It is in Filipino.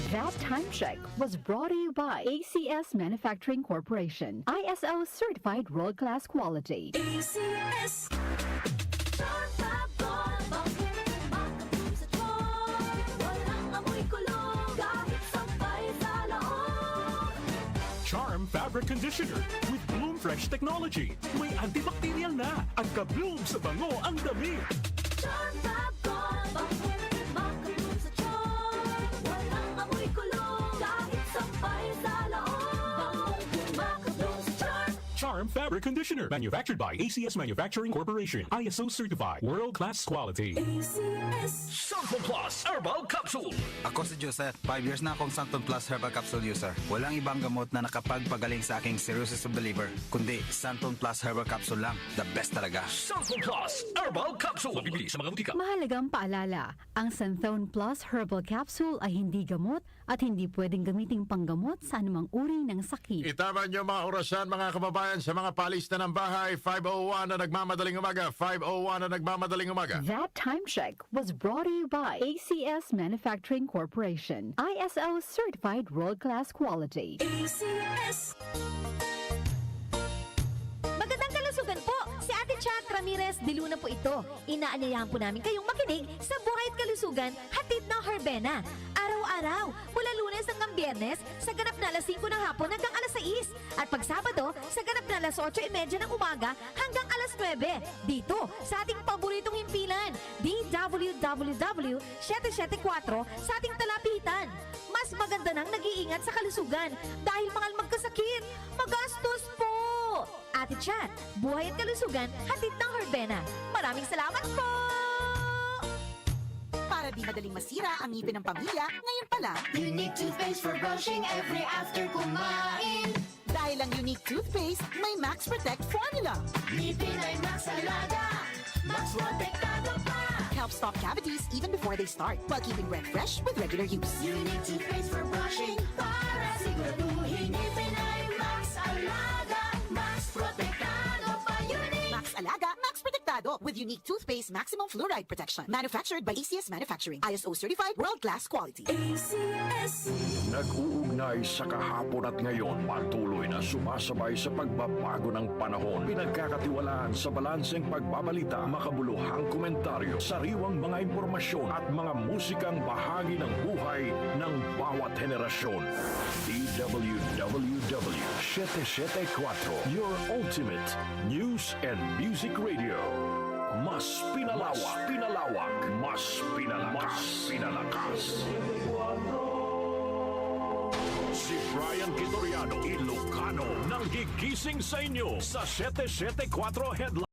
That time check was brought to you by ACS Manufacturing Corporation, ISO certified world-class quality. ACS. Charm Fabric Conditioner with Bloom Fresh Technology. May antibacterial na at ka-bloom sa bango ang damit. Charm Fab-Gone, makabloom sa charm. Walang amoy kulong, kahit sampay sa loob. Makabloom sa charm. Charm Fabric Conditioner. Manufactured by ACS Manufacturing Corporation. ISO certified. World-class quality. ACS. Santon Plus Herbal Capsule. Ako si Joseph. 5 years na akong Santon Plus Herbal Capsule user. Walang ibang gamot na nakapagpagaling sa aking cirrhosis of the liver, kundi Santon Plus Herbal Capsule lang. The best talaga. Santon Plus Herbal Capsule. Mabibili sa mga butika. Mahalagang paalala, ang Santhone Plus Herbal Capsule ay hindi gamot at hindi pwedeng gamiting panggamot sa anumang uri ng sakit. Itama nyo mga orasan mga kababayan sa mga palista ng bahay. 5:01 na nagmamadaling umaga. 5:01 na nagmamadaling umaga. That time check was brought to you by ACS Manufacturing Corporation, ISO certified world-class quality. ACS. Magandang kalusugan po! Si Ate Chat Ramirez de Luna po ito. Inaanyayahan po namin kayong makinig sa Buhay at Kalusugan, hatid ng Herbena. Araw-araw, mula Lunes hanggang Biyernes, sa ganap na alas 5 ng hapon hanggang alas 6. At pag Sabado, sa ganap na alas 8:30 ng umaga hanggang alas 9. Dito, sa ating paboritong himpilan, DWWW 774 sa ating talapitan. Mas maganda nang nag-iingat sa kalusugan dahil mahal magkasakit. Magastos po! Ate Chat, Buhay at Kalusugan, hatid ng Herbena. Maraming salamat po! Para di madaling masira ang ngipin ng pamilya, ngayon pa lang, Unique toothpaste for brushing every after kumain. dahil ang unique toothpaste, may Max Protect formula. Ngipin ay Max Alaga, Max Protektado pa. Helps stop cavities even before they start, while keeping breath fresh with regular use. Unique toothpaste for brushing, para siguraduhin ngipin ay Max Alaga, Max Protektado pa. Unique. Max Alaga, Max Protectado with unique toothpaste maximum fluoride protection. Manufactured by ACS Manufacturing, ISO certified world-class quality. ACS. Nag-uugnay sa kahapon at ngayon, patuloy na sumasabay sa pagbabago ng panahon. Pinagkakatiwalaan sa balanseng pagbabalita, makabuluhang komentaryo, sariwang mga impormasyon at mga musikang bahagi ng buhay ng bawat henerasyon. DWWW 774, your ultimate news and music radio. Mas pinalawak, mas pinalakas. Si Brian Quitoriano, Ilocano, nang gigising sa inyo sa 774 Headline.